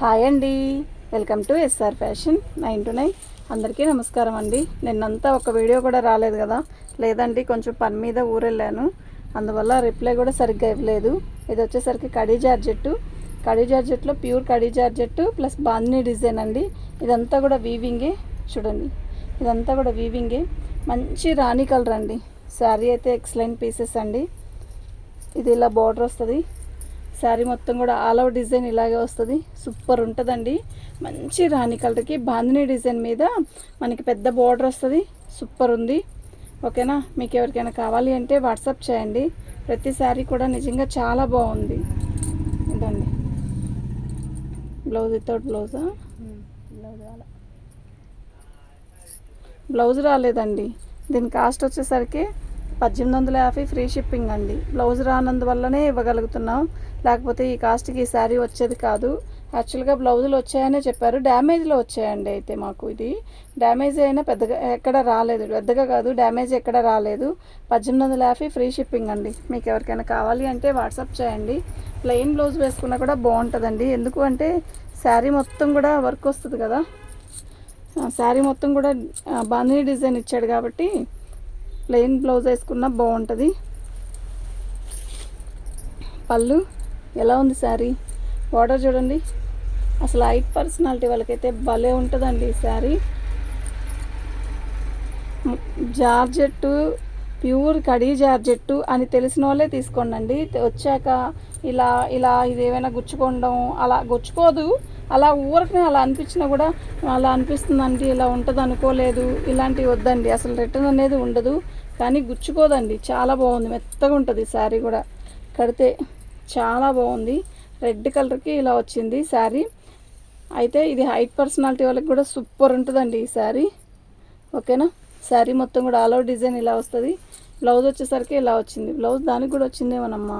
Hi అండి, welcome to SR fashion 9 to 9. అందరికీ నమస్కారం అండి. నిన్నంతా ఒక వీడియో కూడా రాలేదు కదా, లేదండి కొంచెం పని మీద ఊరెళ్ళాను, అందువల్ల రిప్లై కూడా సరిగ్గా ఇవ్వలేదు. ఇది వచ్చేసరికి కడీ జార్జెట్లో ప్యూర్ కడీ జార్జెట్ ప్లస్ బాందినీ డిజైన్ అండి. ఇదంతా కూడా వీవింగే, చూడండి ఇదంతా కూడా వీవింగే. మంచి రాణి కలర్ అండి. శారీ అయితే ఎక్సలెంట్ పీసెస్ అండి. ఇది ఇలా బార్డర్ వస్తుంది. శారీ మొత్తం కూడా ఆల్ ఓవర్ డిజైన్ ఇలాగే వస్తుంది. సూపర్ ఉంటుందండి. మంచి రాణి కలర్కి బాందినీ డిజైన్ మీద మనకి పెద్ద బార్డర్ వస్తుంది. సూపర్ ఉంది. ఓకేనా, మీకు ఎవరికైనా కావాలి అంటే వాట్సాప్ చేయండి. ప్రతి శారీ కూడా నిజంగా చాలా బాగుంది. ఇదండి బ్లౌజ్, వితౌట్ బ్లౌజా? బ్లౌజ్ రాలేదండి. దీని కాస్ట్ వచ్చేసరికి 1850 ఫ్రీ షిప్పింగ్ అండి. బ్లౌజ్ రానందువల్లనే ఇవ్వగలుగుతున్నాం, లేకపోతే ఈ కాస్ట్కి ఈ శారీ వచ్చేది కాదు. యాక్చువల్గా బ్లౌజులు వచ్చాయనే చెప్పారు, డ్యామేజ్లో వచ్చాయండి. అయితే మాకు ఇది డ్యామేజ్ అయినా పెద్దగా ఎక్కడ రాలేదు, పెద్దగా కాదు, డ్యామేజ్ ఎక్కడ రాలేదు. 1850 ఫ్రీ షిప్పింగ్ అండి. మీకు ఎవరికైనా కావాలి అంటే వాట్సాప్ చేయండి. ప్లెయిన్ బ్లౌజ్ వేసుకున్నా కూడా బాగుంటుందండి. ఎందుకు అంటే శారీ మొత్తం కూడా వర్క్ వస్తుంది కదా, శారీ మొత్తం కూడా బాందినీ డిజైన్ ఇచ్చాడు కాబట్టి ప్లెయిన్ బ్లౌజ్ వేసుకున్నా బాగుంటుంది. పళ్ళు ఎలా ఉంది శారీ, బార్డర్ చూడండి. అసలు హైట్ పర్సనాలిటీ వాళ్ళకైతే భలే ఉంటుందండి ఈ sari. Georgette, pure khadi georgette అని తెలిసిన వాళ్ళే తీసుకోండి. వచ్చాక ఇలా ఇలా ఇది ఏమైనా గుచ్చుకోవడం అలా గుచ్చుకోదు, అలా ఊరికి అలా అనిపించినా కూడా అలా అనిపిస్తుందండి, ఇలా ఉంటుంది అనుకోలేదు, ఇలాంటివి వద్దండి. అసలు రిటర్న్ అనేది ఉండదు, కానీ గుచ్చుకోదండి. చాలా బాగుంది, మెత్తగా ఉంటుంది శారీ కూడా, కడితే చాలా బాగుంది. రెడ్ కలర్కి ఇలా వచ్చింది శారీ. అయితే ఇది హైట్ పర్సనాలిటీ వాళ్ళకి కూడా సూపర్ ఉంటుందండి ఈ శారీ. ఓకేనా, శారీ మొత్తం కూడా ఆల్ ఓవర్ డిజైన్ ఇలా వస్తుంది. బ్లౌజ్ వచ్చేసరికి ఇలా వచ్చింది. బ్లౌజ్ దానికి కూడా వచ్చిందేమోనమ్మా,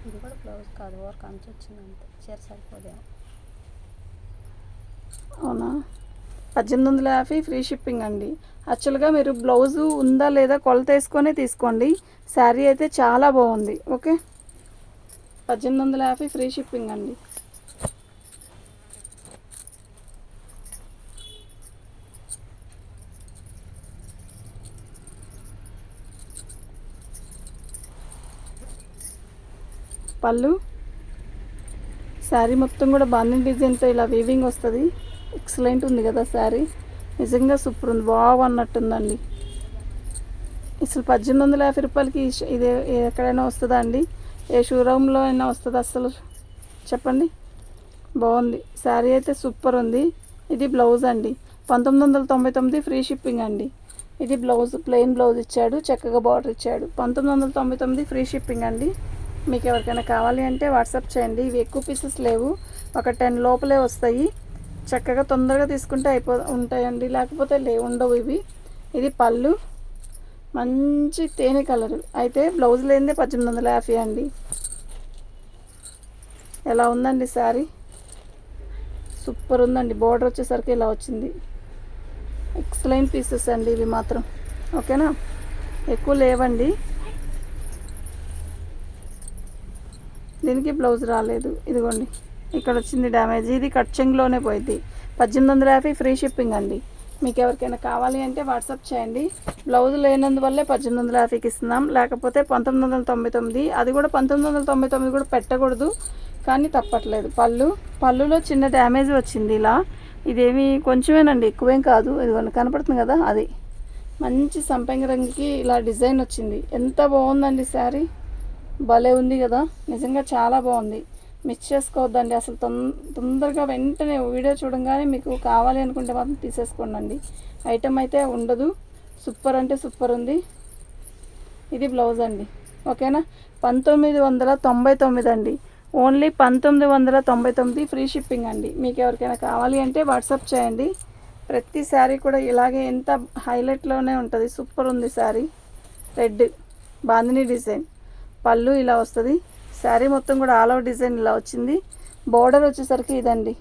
ఇది కూడా బ్లౌజ్ కాదు, వర్క్ అంత వచ్చింది అంతే, చీర సరిపోదేమో. అవునా, 1850 ఫ్రీ షిప్పింగ్ అండి. యాక్చువల్గా మీరు బ్లౌజు ఉందా లేదా కొలత వేసుకొని తీసుకోండి. శారీ అయితే చాలా బాగుంది. ఓకే, 1850 ఫ్రీ షిప్పింగ్ అండి. పళ్ళు, శారీ మొత్తం కూడా బాందినీ డిజైన్తో ఇలా వీవింగ్ వస్తుంది. ఎక్సలెంట్ ఉంది కదా శారీ, నిజంగా సూపర్ ఉంది, వావ్ అన్నట్టుందండి. అసలు 1850 రూపాయలకి ఇది ఎక్కడైనా వస్తుందా అండి? ఏ షోరూంలో అయినా వస్తుందా అసలు చెప్పండి? బాగుంది శారీ అయితే, సూపర్ ఉంది. ఇది బ్లౌజ్ అండి, 1999 ఫ్రీ షిప్పింగ్ అండి. ఇది బ్లౌజ్, ప్లెయిన్ బ్లౌజ్ ఇచ్చాడు, చక్కగా బార్డర్ ఇచ్చాడు. 1999 ఫ్రీ షిప్పింగ్ అండి. మీకు ఎవరికైనా కావాలి అంటే వాట్సాప్ చేయండి. ఇవి ఎక్కువ పీసెస్ లేవు, ఒక 10 లోపలే వస్తాయి. చక్కగా తొందరగా తీసుకుంటే ఉంటాయండి, లేకపోతే ఉండవు ఇవి. ఇది పళ్ళు, మంచి తేనె కలరు. అయితే బ్లౌజ్ లేనిదే 1850 అండి. ఎలా ఉందండి శారీ, సూపర్ ఉందండి. బార్డర్ వచ్చేసరికి ఇలా వచ్చింది. ఎక్సలెంట్ పీసెస్ అండి ఇవి మాత్రం. ఓకేనా, ఎక్కువ లేవండి. దీనికి బ్లౌజ్ రాలేదు, ఇదిగోండి ఇక్కడ వచ్చింది డ్యామేజ్. ఇది కట్ చెంగ్లోనే పోయింది. 1850 ఫ్రీ షిప్పింగ్ అండి. మీకు ఎవరికైనా కావాలి అంటే వాట్సాప్ చేయండి. బ్లౌజ్ లేనందువల్లే 1850కి ఇస్తున్నాం, లేకపోతే 1999. అది కూడా 1999 కూడా పెట్టకూడదు, కానీ తప్పట్లేదు. పళ్ళులో చిన్న డ్యామేజ్ వచ్చింది ఇలా. ఇదేమి కొంచెమేనండి, ఎక్కువేం కాదు. ఇదిగోండి కనపడుతుంది కదా, అది మంచి సంపంగి రంగుకి ఇలా డిజైన్ వచ్చింది. ఎంత బాగుందండి శారీ, భలే ఉంది కదా, నిజంగా చాలా బాగుంది. మిస్ చేసుకోవద్దండి అసలు. తొందరగా వెంటనే వీడియో చూడంగానే మీకు కావాలి అనుకుంటే మాత్రం తీసేసుకోండి. ఐటమ్ అయితే ఉండదు. సూపర్ అంటే సూపర్ ఉంది. ఇది బ్లౌజ్ అండి. ఓకేనా, 1999 అండి. ఓన్లీ 1999 ఫ్రీ షిప్పింగ్ అండి. మీకు ఎవరికైనా కావాలి అంటే వాట్సాప్ చేయండి. ప్రతి శారీ కూడా ఇలాగే ఎంత హైలైట్లోనే ఉంటుంది. సూపర్ ఉంది శారీ. రెడ్ బాందినీ డిజైన్, పళ్ళు ఇలా వస్తుంది. శారీ మొత్తం కూడా ఆల్ ఓవర్ డిజైన్ ఇలా వచ్చింది. బోర్డర్ వచ్చేసరికి ఇదండి.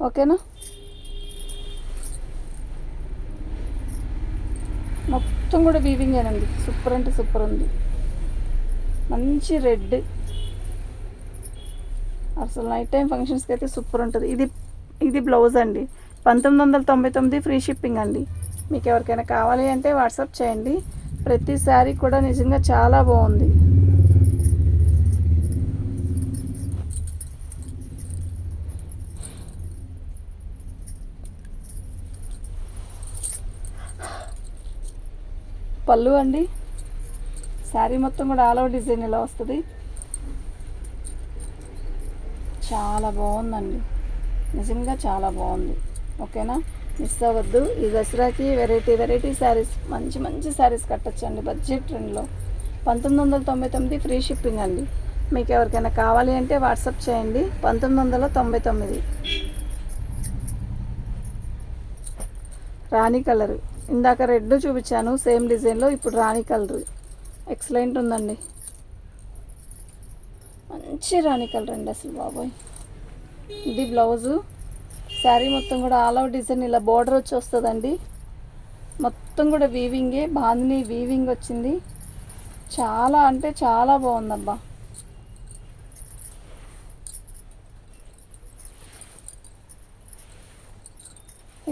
ఓకేనా, మొత్తం కూడా వీవింగేనండి. సూపర్ అంటే సూపర్ ఉంది. మంచి రెడ్, అసలు నైట్ టైం ఫంక్షన్స్కి అయితే సూపర్ ఉంటుంది. ఇది బ్లౌజ్ అండి. 1999 ఫ్రీ షిప్పింగ్ అండి. మీకు ఎవరికైనా కావాలి అంటే వాట్సాప్ చేయండి. ప్రతి శారీ కూడా నిజంగా చాలా బాగుంది. పళ్ళు అండి. శారీ మొత్తం కూడా ఆల్ ఓవర్ డిజైన్ ఇలా వస్తుంది. చాలా బాగుందండి, నిజంగా చాలా బాగుంది. ఓకేనా, మిస్ అవ్వద్దు. ఈ దసరాకి వెరైటీ శారీస్, మంచి శారీస్ కట్టచ్చండి బడ్జెట్ ట్రెండ్లో. 1999 ఫ్రీ షిప్పింగ్ అండి. మీకు ఎవరికైనా కావాలి అంటే వాట్సాప్ చేయండి. 1999. రాణి కలర్, ఇందాక రెడ్ చూపించాను సేమ్ డిజైన్లో, ఇప్పుడు రాణి కలర్ ఎక్సలెంట్ ఉందండి. మంచి రాణి కలర్ అండి అసలు బాబోయ్. ఇది బ్లౌజు. శారీ మొత్తం కూడా ఆల్ ఓవర్ డిజైన్ ఇలా బోర్డర్ వచ్చి వస్తుందండి. మొత్తం కూడా వీవింగే, బాందిని వీవింగ్ వచ్చింది. చాలా అంటే చాలా బాగుందబ్బా.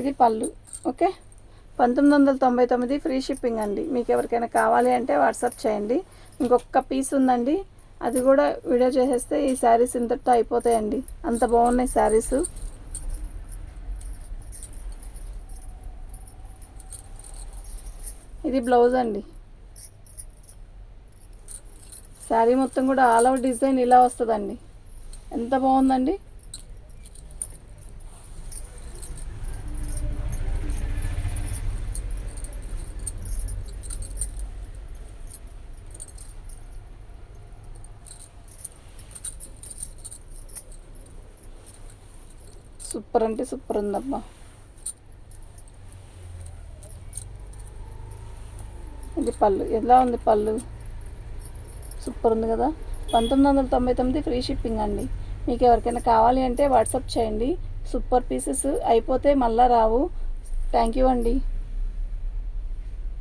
ఇది పళ్ళు. ఓకే, 1999 ఫ్రీ షిప్పింగ్ అండి. మీకు ఎవరికైనా కావాలి అంటే వాట్సాప్ చేయండి. ఇంకొక పీస్ ఉందండి, అది కూడా వీడియో చేసేస్తే ఈ శారీస్ ఇంతటితో అయిపోతాయండి. అంత బాగున్నాయి శారీస్. ఇది బ్లౌజ్ అండి. శారీ మొత్తం కూడా ఆల్ ఓవర్ డిజైన్ ఇలా వస్తుందండి. ఎంత బాగుందండి. సూపర్ అంటే సూపర్ ఉందబ్బా. ఇది పళ్ళు. ఎలా ఉంది పళ్ళు? సూపర్ ఉంది కదా. 1999 ఫ్రీ షిప్పింగ్ అండి. మీకు ఎవరికైనా కావాలి అంటే వాట్సాప్ చేయండి. సూపర్ పీసెస్ అయిపోతే మళ్ళా రావు. థ్యాంక్ యూ అండి.